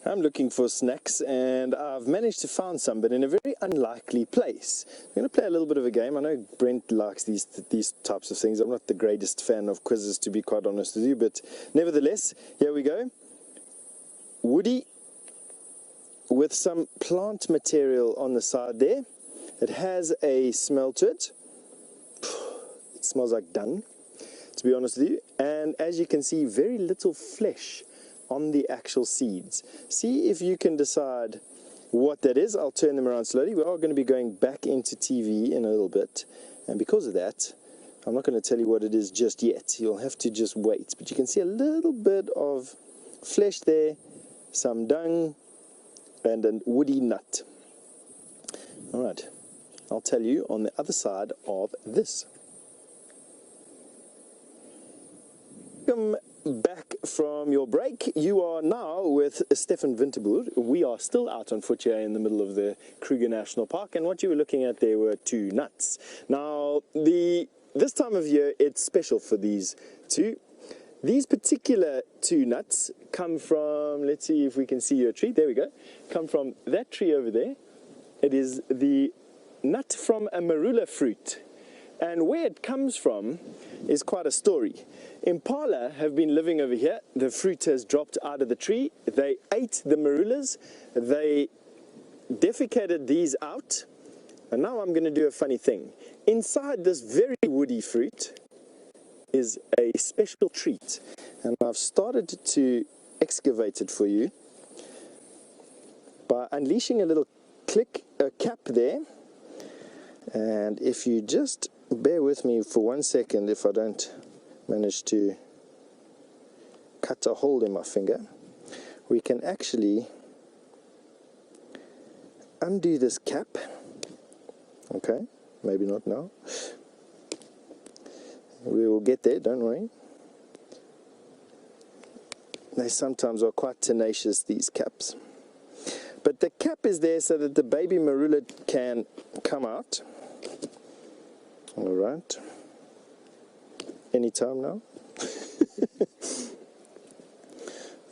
I'm looking for snacks, and I've managed to find some, but in a very unlikely place. I'm going to play a little bit of a game. I know Brent likes these types of things. I'm not the greatest fan of quizzes, to be quite honest with you, but nevertheless, here we go. Woody with some plant material on the side there. It has a smell to it. It smells like dung, to be honest with you. And as you can see, very little flesh on the actual seeds. See if you can decide what that is. I'll turn them around slowly. We are going to be going back into TV in a little bit, and because of that, I'm not going to tell you what it is just yet. You'll have to just wait. But you can see a little bit of flesh there, some dung, and a woody nut. All right, I'll tell you on the other side of this. Welcome back from your break. You are now with Stef and Winterboer. We are still out on foot here in the middle of the Kruger National Park, and what you were looking at there were two nuts. Now, this time of year, it's special for these two. These particular two nuts come from, let's see if we can see your tree, there we go, come from that tree over there. It is the nut from a marula fruit. And where it comes from is quite a story. Impala have been living over here. The fruit has dropped out of the tree. They ate the marulas. They defecated these out. And now I'm going to do a funny thing. Inside this very woody fruit is a special treat. And I've started to excavate it for you by unleashing a little cap there. And if you just bear with me for 1 second, if I don't manage to cut a hole in my finger, we can actually undo this cap. Okay, maybe not now. We will get there, don't worry. They sometimes are quite tenacious, these caps. But the cap is there so that the baby marula can come out. All right. Anytime now?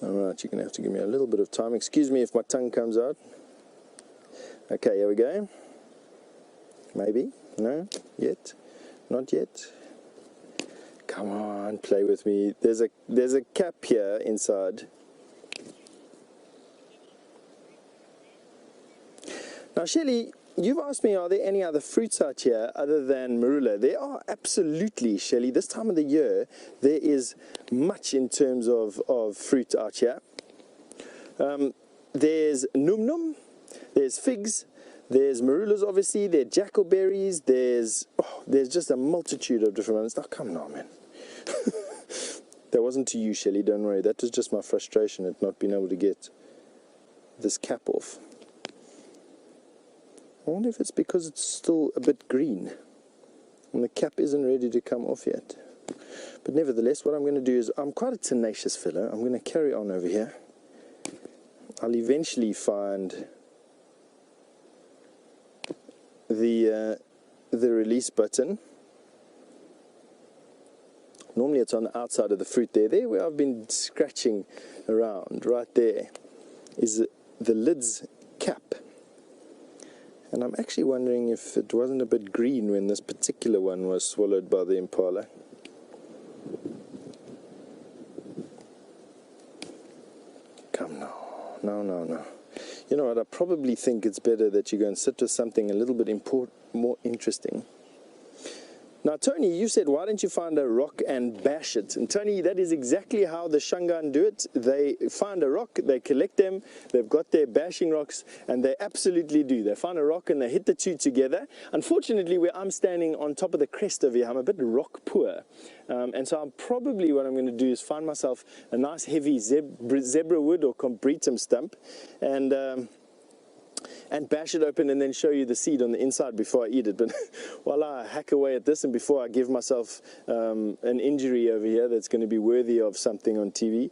All right, you're going to have to give me a little bit of time. Excuse me if my tongue comes out. Okay, here we go. Maybe. No? Yet? Not yet? Come on, play with me. There's a cap here inside. Now, Shelley, you've asked me, are there any other fruits out here other than marula? There are absolutely, Shelley. This time of the year, there is much in terms of fruit out here. There's num-num, there's figs, there's marulas, obviously, there's jackalberries, there's just a multitude of different ones. Now, come on, man. That wasn't to you, Shelley, don't worry. That was just my frustration at not being able to get this cap off. I wonder if it's because it's still a bit green and the cap isn't ready to come off yet. But nevertheless, what I'm going to do is, I'm quite a tenacious fellow. I'm going to carry on over here. I'll eventually find the release button. Normally it's on the outside of the fruit there. There where I've been scratching around, right there, is the lid's cap. And I'm actually wondering if it wasn't a bit green when this particular one was swallowed by the impala. Come now. No. You know what, I probably think it's better that you go and sit with something a little bit more interesting. Now, Tony, you said, why don't you find a rock and bash it? And Tony, that is exactly how the Shangaan do it. They find a rock, they collect them, they've got their bashing rocks, and they absolutely do. They find a rock and they hit the two together. Unfortunately, where I'm standing on top of the crest over here, I'm a bit rock poor. And so what I'm going to do is find myself a nice heavy zebra wood or combretum stump, and bash it open and then show you the seed on the inside before I eat it. But while I hack away at this and before I give myself an injury over here that's going to be worthy of something on TV,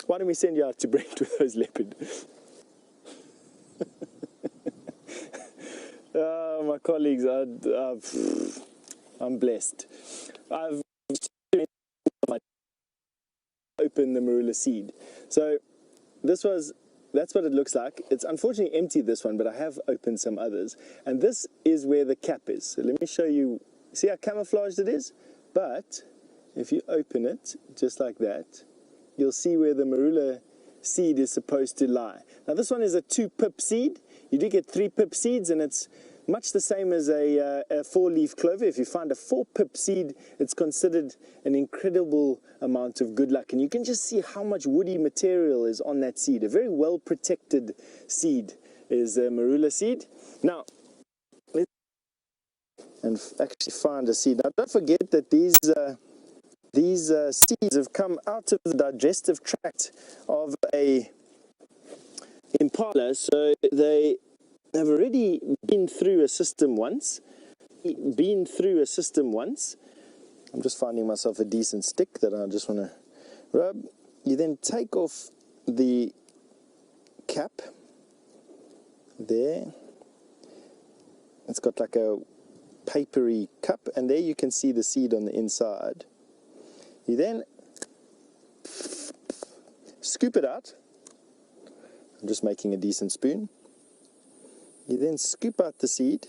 why don't we send you out to Brent with those leopard? My colleagues, I'm blessed. I've opened the marula seed. So this was that's what it looks like. It's unfortunately empty, this one, but I have opened some others. And this is where the cap is. So let me show you. See how camouflaged it is? But if you open it just like that, you'll see where the marula seed is supposed to lie. Now this one is a 2-pip seed. You do get 3-pip seeds, and it's much the same as a 4-leaf clover. If you find a 4-pip seed, it's considered an incredible amount of good luck. And you can just see how much woody material is on that seed. A very well protected seed is a marula seed. Now, and actually find a seed. Now don't forget that these seeds have come out of the digestive tract of a impala, so they have already been through a system once. I'm just finding myself a decent stick that I just want to rub. You then take off the cap there. It's got like a papery cup, and there you can see the seed on the inside. You then scoop it out. I'm just making a decent spoon. You then scoop out the seed,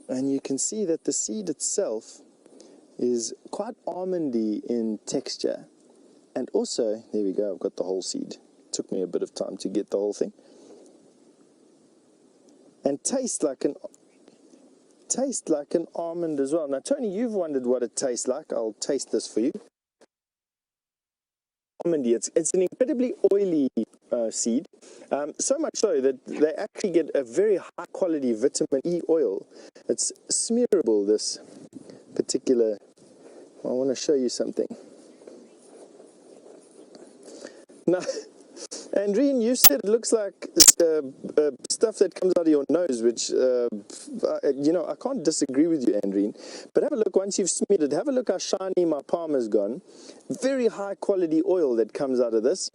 and you can see that the seed itself is quite almondy in texture. And also, there we go, I've got the whole seed. Took me a bit of time to get the whole thing. And taste like an almond as well. Now, Tony, you've wondered what it tastes like. I'll taste this for you. Almondy. It's an incredibly oily seed, so much so that they actually get a very high quality vitamin E oil. It's smearable, this particular. I want to show you something. Now, Andreen, you said it looks like stuff that comes out of your nose, which, you know, I can't disagree with you, Andreen. But have a look, once you've smeared it, have a look how shiny my palm has gone. Very high quality oil that comes out of this.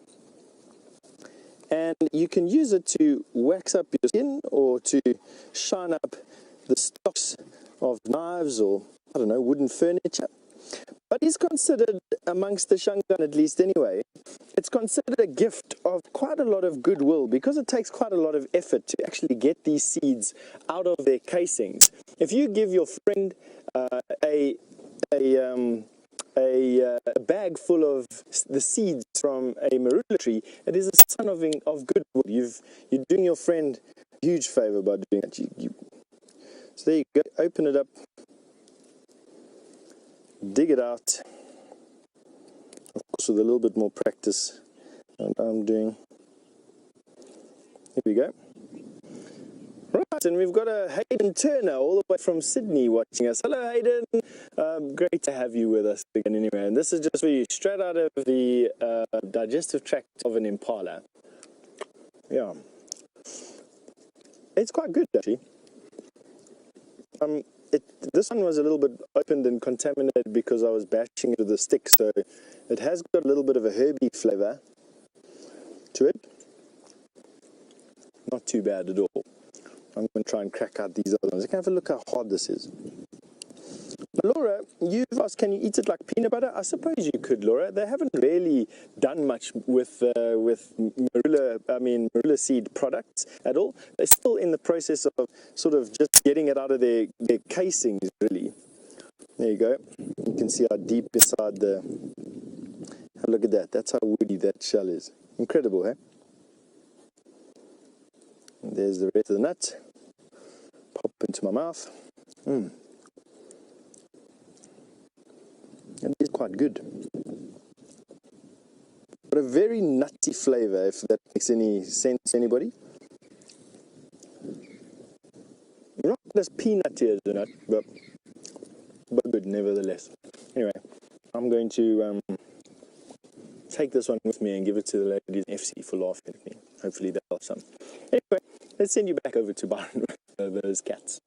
And you can use it to wax up your skin or to shine up the stocks of knives or, I don't know, wooden furniture. But it's considered, amongst the Shangaan at least anyway, it's considered a gift of quite a lot of goodwill, because it takes quite a lot of effort to actually get these seeds out of their casings. If you give your friend a bag full of the seeds from a marula tree, it is a sign of goodwill. You're doing your friend a huge favor by doing that. So there you go, open it up. Dig it out, of course with a little bit more practice than I'm doing. Here we go. Right, and we've got a Hayden Turner all the way from Sydney watching us. Hello Hayden, great to have you with us again anyway. And this is just for you, straight out of the digestive tract of an impala. Yeah, it's quite good actually. This one was a little bit opened and contaminated because I was bashing it with a stick, so it has got a little bit of a herby flavor to it. Not too bad at all. I'm going to try and crack out these other ones. You can have a look how hard this is. Laura, you've asked, can you eat it like peanut butter? I suppose you could, Laura. They haven't really done much with marula seed products at all. They're still in the process of sort of just getting it out of their casings, really. There you go. You can see how deep inside the... Look at that. That's how woody that shell is. Incredible, eh? And there's the rest of the nut. Pop into my mouth. It is quite good. But a very nutty flavor, if that makes any sense to anybody. Not as peanutty as a nut, but good nevertheless. Anyway, I'm going to take this one with me and give it to the ladies in FC for laughing at me. Hopefully they'll have some. Anyway, let's send you back over to Byron with those cats.